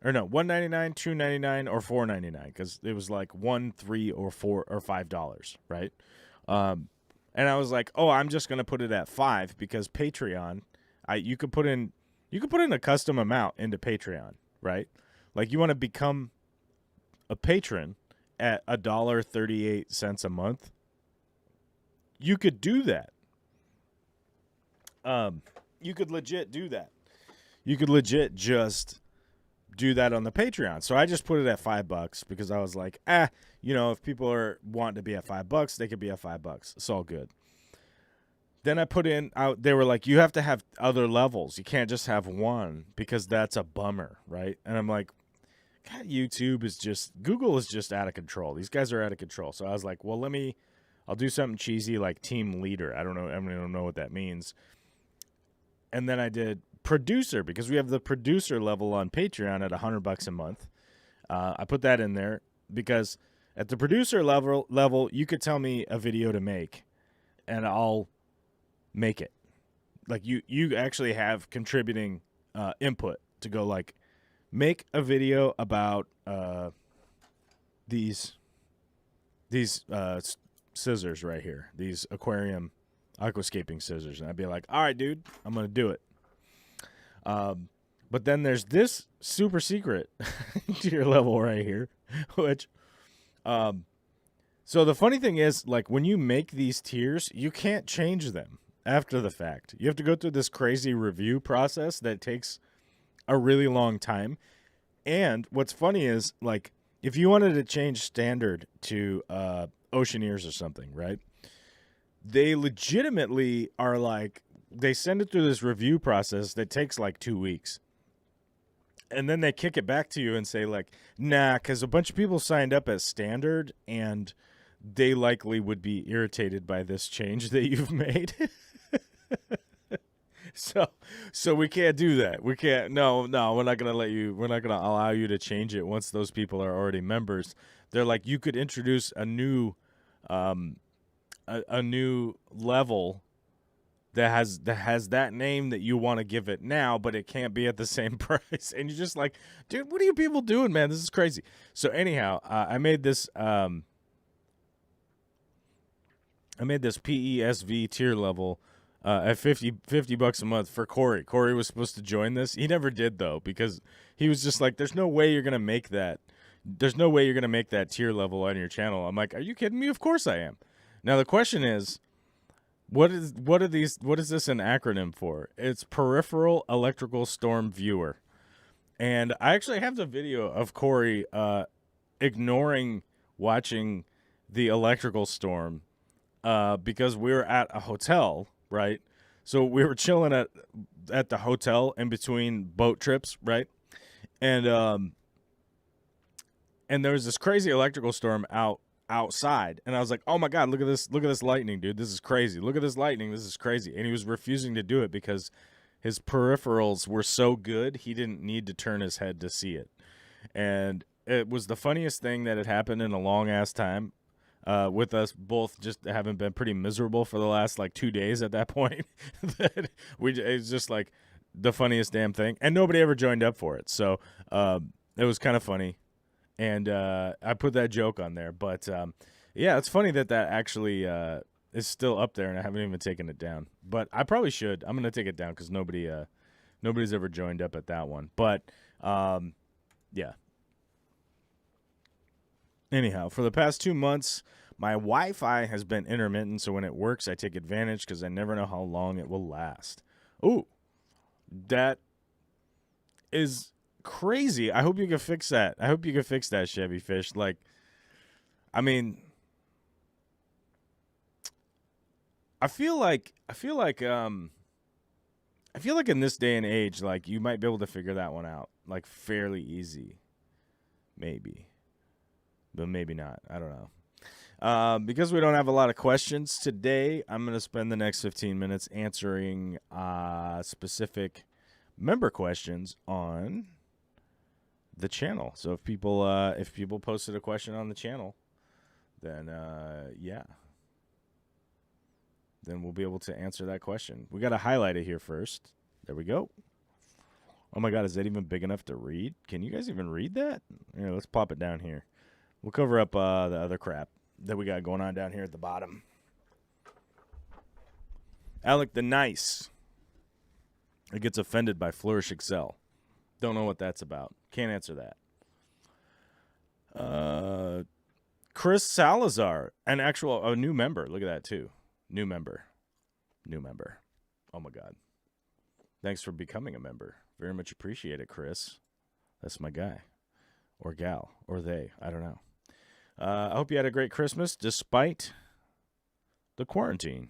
Or no, $1.99, $2.99, or $4.99, because it was like $1, $3, or $4 or $5, right? And I was like, oh, I'm just gonna put it at $5 because Patreon, you could put in a custom amount into Patreon, right? Like you want to become a patron at $1.38 a month. You could do that. You could legit do that. You could legit just do that on the Patreon. So I just put it at $5 because I was like, if people are wanting to be at $5, they could be at $5. It's all good. Then I put in they were like, you have to have other levels. You can't just have one because that's a bummer, right? And I'm like, God, Google is just out of control. These guys are out of control. So I was like, well, I'll do something cheesy like team leader. I don't know what that means. And then I did producer because we have the producer level on Patreon at $100 a month. I put that in there because at the producer level, you could tell me a video to make, and I'll make it. Like you actually have contributing input to go like make a video about these scissors right here, these aquascaping scissors, and I'd be like, all right, dude, I'm gonna do it. But then there's this super secret tier level right here, which, so the funny thing is, like, when you make these tiers, you can't change them after the fact. You have to go through this crazy review process that takes a really long time. And what's funny is, like, if you wanted to change standard to Oceaneers or something, right? They legitimately are like, they send it through this review process that takes like 2 weeks. And then they kick it back to you and say, like, nah, because a bunch of people signed up as standard and they likely would be irritated by this change that you've made. So we can't do that. We can't. No, we're not gonna let you. We're not gonna allow you to change it once those people are already members. They're like, you could introduce a new, a new level that has that name that you want to give it now, but it can't be at the same price. And you're just like, dude, what are you people doing, man? This is crazy. So anyhow, I made this P.E.S.V tier level at 50 bucks a month for Corey. Corey was supposed to join this. He never did, though, because he was just like, there's no way you're going to make that. There's no way you're going to make that tier level on your channel. I'm like, are you kidding me? Of course I am. Now the question is, what is this an acronym for? It's Peripheral Electrical Storm Viewer. And I actually have the video of Corey ignoring watching the electrical storm because we were at a hotel, right? So we were chilling at the hotel in between boat trips, right? And there was this crazy electrical storm outside, and I was like, oh my god, look at this lightning, dude, this is crazy, look at this lightning, this is crazy. And he was refusing to do it because his peripherals were so good he didn't need to turn his head to see it. And it was the funniest thing that had happened in a long ass time, with us both just having been pretty miserable for the last like 2 days at that point. That it's just like the funniest damn thing, and nobody ever joined up for it. So it was kind of funny. And I put that joke on there. But, yeah, it's funny that actually is still up there, and I haven't even taken it down. But I probably should. I'm going to take it down because nobody's ever joined up at that one. But, yeah. Anyhow, for the past 2 months, my Wi-Fi has been intermittent, so when it works, I take advantage because I never know how long it will last. Ooh, that is crazy. I hope you can fix that. I hope you can fix that, Chevy Fish. Like, I mean, I feel like in this day and age, like, you might be able to figure that one out, like, fairly easy, maybe, but maybe not. I don't know. Because we don't have a lot of questions today, I'm going to spend the next 15 minutes answering specific member questions on the channel. So if people posted a question on the channel, then yeah, then we'll be able to answer that question. We got to highlight it here first. There we go. Oh my god, is that even big enough to read? Can you guys even read that? Here, let's pop it down here. We'll cover up the other crap that we got going on down here at the bottom. Alec the Nice. It gets offended by Flourish Excel. Don't know what that's about. Can't answer that. Chris Salazar, a new member. Look at that too. New member. Oh my god. Thanks for becoming a member. Very much appreciate it, Chris. That's my guy. Or gal. Or they. I don't know. I hope you had a great Christmas despite the quarantine.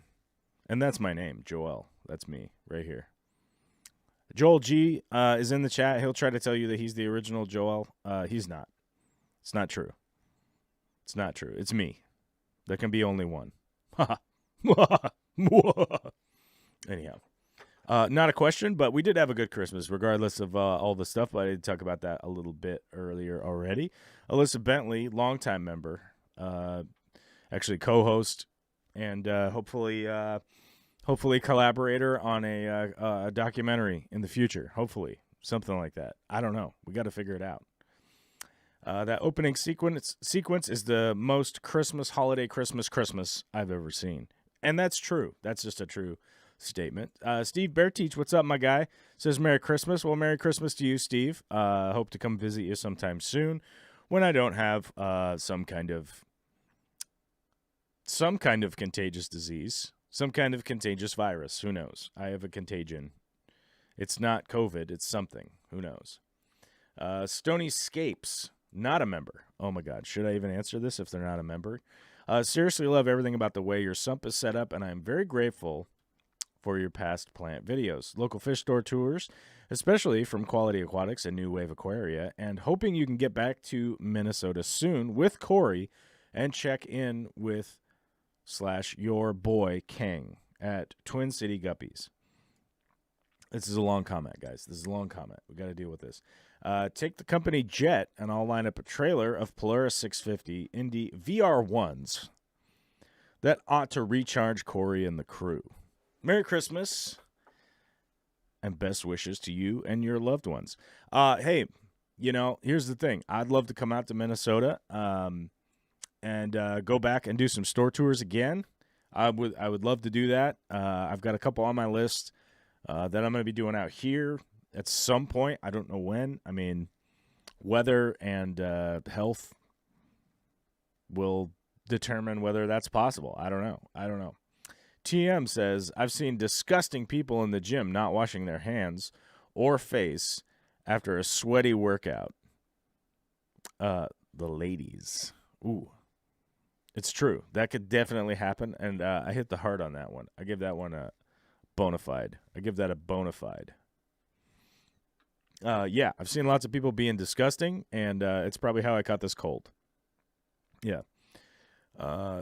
And that's my name, Joel. That's me right here. Joel G is in the chat. He'll try to tell you that he's the original Joel. He's not. It's not true. It's not true. It's me. There can be only one. Anyhow. Not a question, but we did have a good Christmas, regardless of all the stuff. But I did talk about that a little bit earlier already. Alyssa Bentley, longtime member, actually co-host, and hopefully collaborator on a documentary in the future. Hopefully, something like that. I don't know. We got to figure it out. That opening sequence is the most Christmas holiday Christmas I've ever seen, and that's true. That's just a true statement. Steve Bearteach, what's up, my guy? Says Merry Christmas. Well, Merry Christmas to you, Steve. Hope to come visit you sometime soon when I don't have some kind of contagious disease, some kind of contagious virus. Who knows? I have a contagion. It's not COVID. It's something. Who knows? Stony Scapes, not a member. Oh, my God. Should I even answer this if they're not a member? Seriously love everything about the way your sump is set up, and I'm very grateful for your past plant videos. Local fish store tours, especially from Quality Aquatics and New Wave Aquaria, and hoping you can get back to Minnesota soon with Corey and check in with / your boy King at Twin City Guppies. This is a long comment, guys. This is a long comment. We got to deal with this. Take the company jet, and I'll line up a trailer of Polaris 650 Indy VR1s that ought to recharge Corey and the crew. Merry Christmas, and best wishes to you and your loved ones. Hey, here's the thing. I'd love to come out to Minnesota and go back and do some store tours again. I would love to do that. I've got a couple on my list that I'm going to be doing out here at some point. I don't know when. I mean, weather and health will determine whether that's possible. I don't know. TM says, I've seen disgusting people in the gym not washing their hands or face after a sweaty workout. The ladies. Ooh. It's true. That could definitely happen, and I hit the heart on that one. I give that one a bona fide. Yeah, I've seen lots of people being disgusting, and it's probably how I caught this cold. Yeah.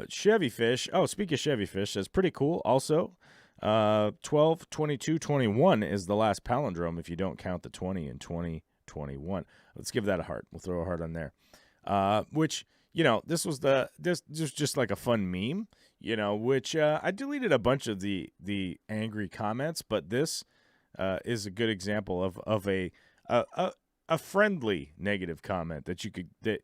Chevy Fish. Oh, speaking of Chevy Fish, says pretty cool. Also, 12, 22, 21 is the last palindrome if you don't count the 20 in 2021. Let's give that a heart. We'll throw a heart on there. Which, this was just like a fun meme, which I deleted a bunch of the angry comments, but this is a good example of a friendly negative comment that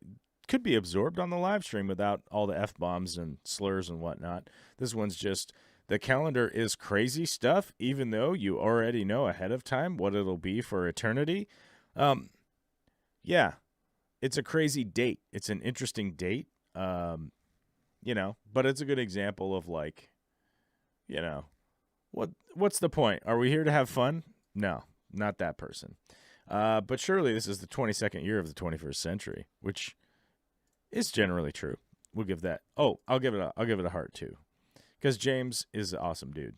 could be absorbed on the live stream without all the F-bombs and slurs and whatnot. This one's just, the calendar is crazy stuff, even though you already know ahead of time what it'll be for eternity. Yeah, it's a crazy date. It's an interesting date, but it's a good example of what's the point? Are we here to have fun? No, not that person. But surely this is the 22nd year of the 21st century, which is generally true. We'll give that. Oh, I'll give it a heart too, because James is an awesome dude.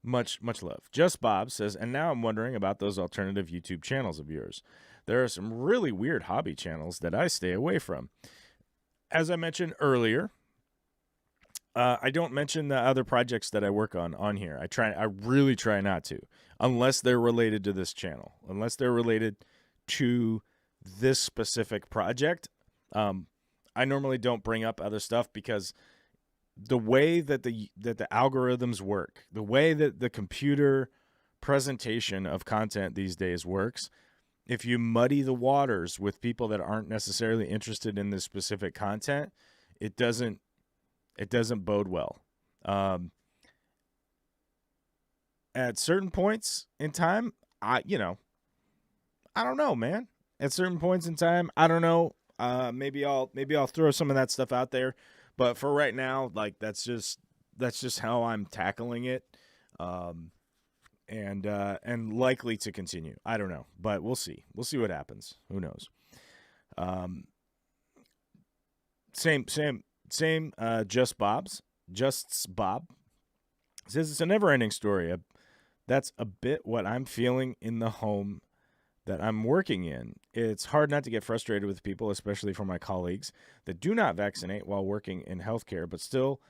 Much love. Just Bob says, and now I'm wondering about those alternative YouTube channels of yours. There are some really weird hobby channels that I stay away from. As I mentioned earlier, I don't mention the other projects that I work on here. I really try not to, unless they're related to this channel, unless they're related to this specific project. I normally don't bring up other stuff because the way that the algorithms work, the way that the computer presentation of content these days works, if you muddy the waters with people that aren't necessarily interested in this specific content, it doesn't bode well. At certain points in time, I don't know, man. At certain points in time, I don't know. Maybe I'll throw some of that stuff out there, but for right now, that's just how I'm tackling it, and likely to continue. I don't know, but we'll see. We'll see what happens. Who knows? Same. Just Bob says it's a never-ending story. That's a bit what I'm feeling in the home that I'm working in. It's hard not to get frustrated with people, especially from my colleagues that do not vaccinate while working in healthcare, but still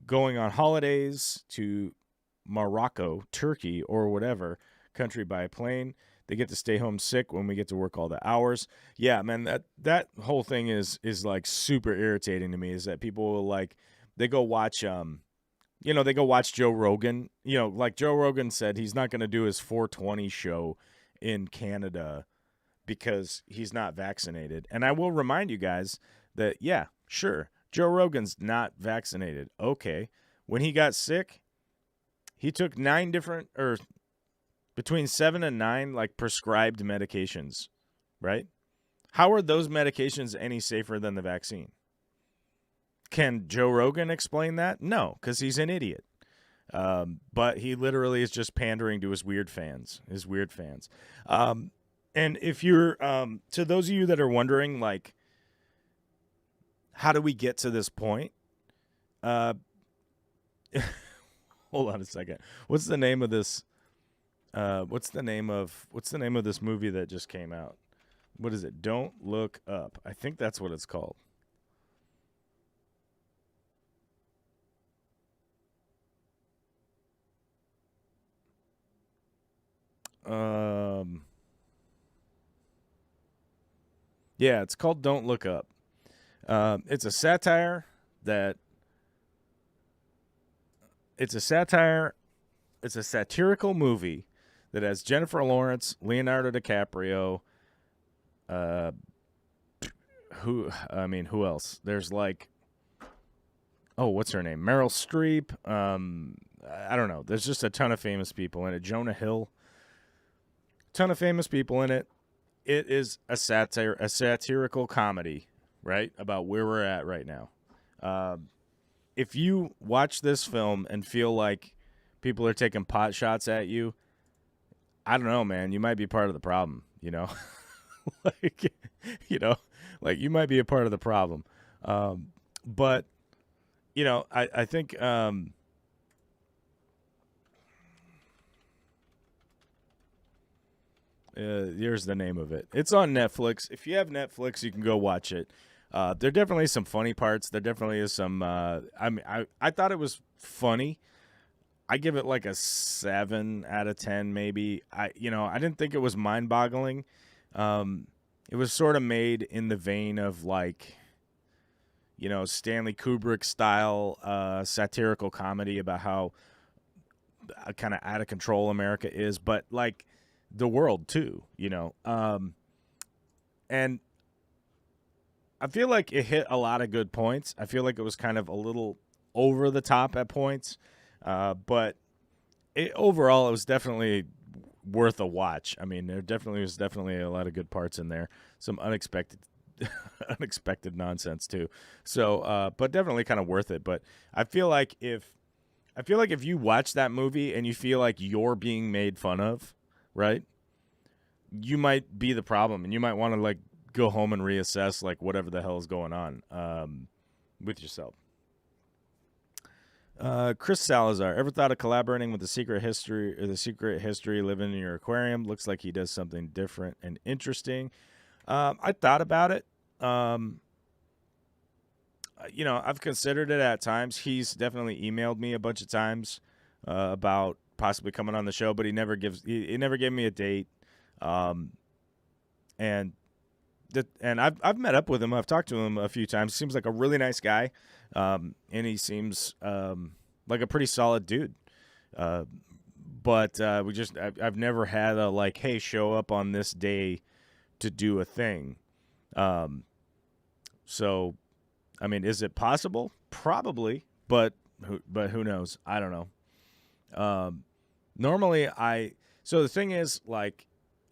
going on holidays to Morocco, Turkey, or whatever country by plane. They get to stay home sick when we get to work all the hours. Yeah, man, that whole thing is like super irritating to me, is that people will they go watch they go watch Joe Rogan. Like Joe Rogan said, he's not going to do his 420 show in Canada because he's not vaccinated. And I will remind you guys that, yeah, sure, Joe Rogan's not vaccinated. Okay. When he got sick, he took 9 different, or between 7 and 9, like, prescribed medications, right? How are those medications any safer than the vaccine? Can Joe Rogan explain that? No, because he's an idiot. But he literally is just pandering to his weird fans. And if you're, to those of you that are wondering, like, how do we get to this point? Hold on a second. What's the name of this? What's the name of this movie that just came out? What is it? Don't Look Up. I think that's what it's called. Yeah, it's called Don't Look Up. It's a satire that it's a satirical movie that has Jennifer Lawrence, Leonardo DiCaprio, who else? There's like, oh, what's her name? Meryl Streep. I don't know. There's just a ton of famous people in it. Jonah Hill. Ton of famous people in it. It is a satirical comedy, right? About where we're at right now. If you watch this film and feel like people are taking pot shots at you, I don't know, man. You might be part of the problem, you know? like, like you might be a part of the problem. But, I think here's the name of it. It's on Netflix. If you have Netflix, you can go watch it. There definitely is some funny parts. There definitely is some. I thought it was funny. I give it like a 7 out of 10, maybe. I didn't think it was mind-boggling. It was sort of made in the vein of like, Stanley Kubrick style satirical comedy about how kind of out of control America is, but like the world too, and I feel like it hit a lot of good points. I feel like it was kind of a little over the top at points, but overall it was definitely worth a watch. I mean, there was definitely a lot of good parts in there. Some unexpected nonsense too. So, but definitely kind of worth it. But I feel like if you watch that movie and you feel like you're being made fun of, right? You might be the problem, and you might want to like go home and reassess like whatever the hell is going on with yourself. Chris Salazar, ever thought of collaborating with the Secret History living in your aquarium? Looks like he does something different and interesting. I thought about it. I've considered it at times. He's definitely emailed me a bunch of times about possibly coming on the show, but he never gave me a date. And I've met up with him. I've talked to him a few times. Seems like a really nice guy. And he seems like a pretty solid dude. But I've never had a like, hey, show up on this day to do a thing. So, I mean, is it possible? Probably, but who knows? I don't know. Normally, so the thing is, like,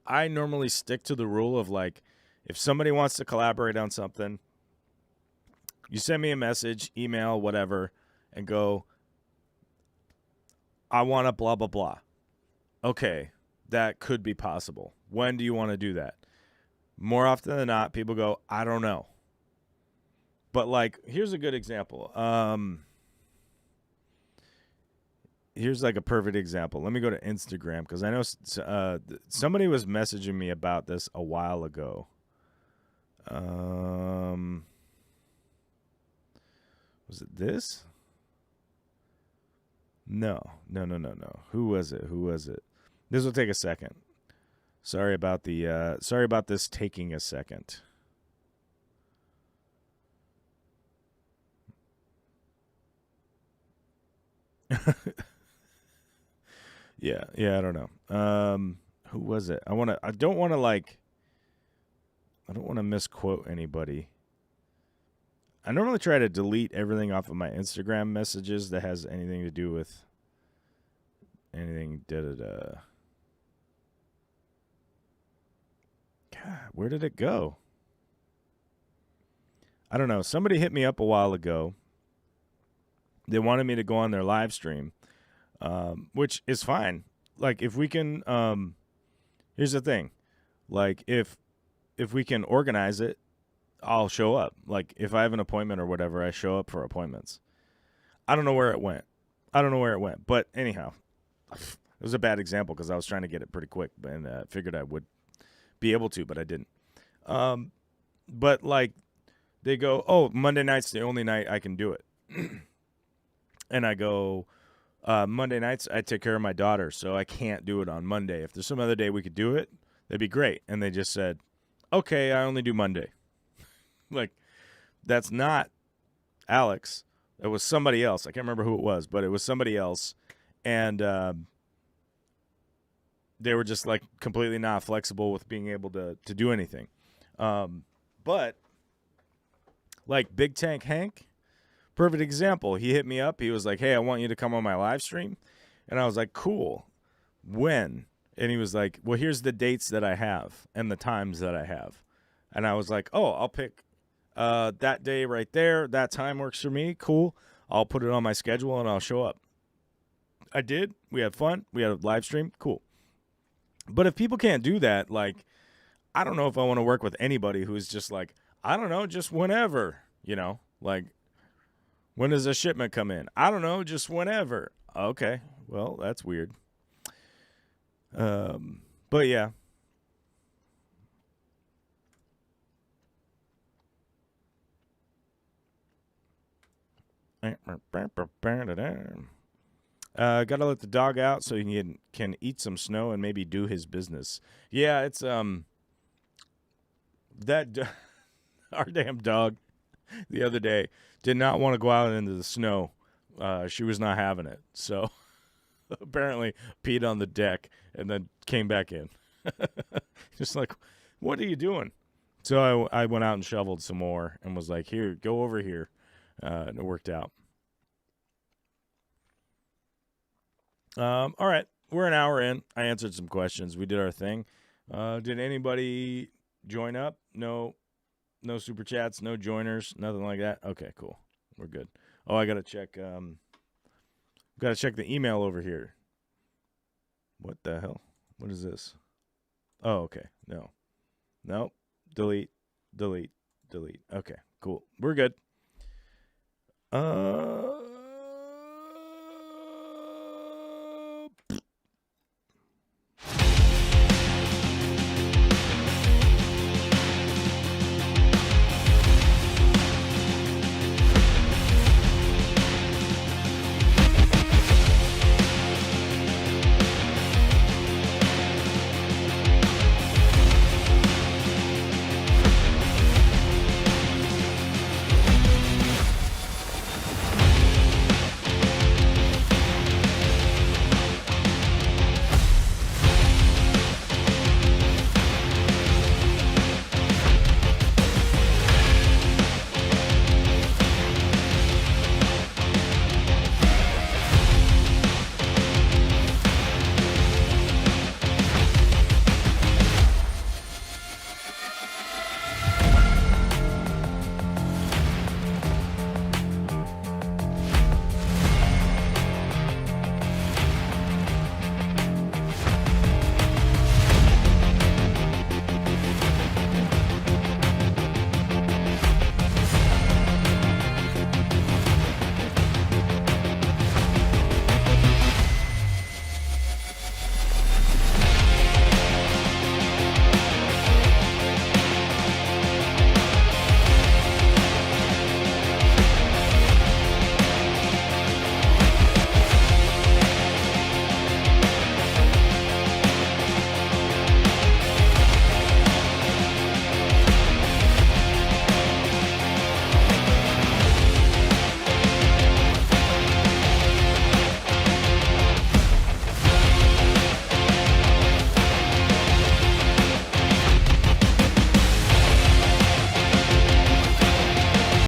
I normally stick to the rule of like, if somebody wants to collaborate on something, you send me a message, email, whatever, and go, I want to blah, blah, blah. Okay, that could be possible. When do you want to do that? More often than not, people go, I don't know. But, like, here's a good example. Here's, like, a perfect example. Let me go to Instagram, because I know somebody was messaging me about this a while ago. Was it this? No. Who was it? This will take a second. Sorry about this taking a second. Yeah, I don't know. Who was it? I don't want to misquote anybody. I normally try to delete everything off of my Instagram messages that has anything to do with anything. God, where did it go? I don't know. Somebody hit me up a while ago. They wanted me to go on their live stream, which is fine. Like, if we can, here's the thing. Like, if we can organize it, I'll show up. Like, if I have an appointment or whatever, I show up for appointments. I don't know where it went. But anyhow, it was a bad example because I was trying to get it pretty quick and figured I would be able to, but I didn't. But, like, they go, oh, Monday night's the only night I can do it. And I go, Monday nights I take care of my daughter, so I can't do it on Monday. If there's some other day we could do it, that'd be great. And they just said, okay, I only do Monday. Like, that's not Alex. It was somebody else. I can't remember who it was, but it was somebody else. And they were just, like, completely not flexible with being able to do anything. But, like, Big Tank Hank, perfect example. He hit me up. He was like, hey, I want you to come on my live stream. And I was like, cool. When? And he was like, well, here's the dates that I have and the times that I have. And I was like, oh, I'll pick that day right there. That time works for me. Cool. I'll put it on my schedule and I'll show up. I did. We had fun. We had a live stream. Cool. But if people can't do that, like, I don't know if I want to work with anybody who's just like, I don't know, just whenever, you know, like, when does a shipment come in? I don't know, just whenever. Okay, well, that's weird. But yeah. Gotta let the dog out so he can eat some snow and maybe do his business. Yeah, it's our damn dog the other day did not want to go out into the snow. She was not having it. So apparently peed on the deck and then came back in. Just like, what are you doing? So I went out and shoveled some more and was like, here, go over here. And it worked out. All right. We're an hour in. I answered some questions. We did our thing. Did anybody join up? No super chats, no joiners, nothing like that. Okay, cool. We're good. Oh, I gotta check. Gotta check the email over here. What the hell? What is this? Oh, okay. No. Nope. Delete. Okay, cool. We're good.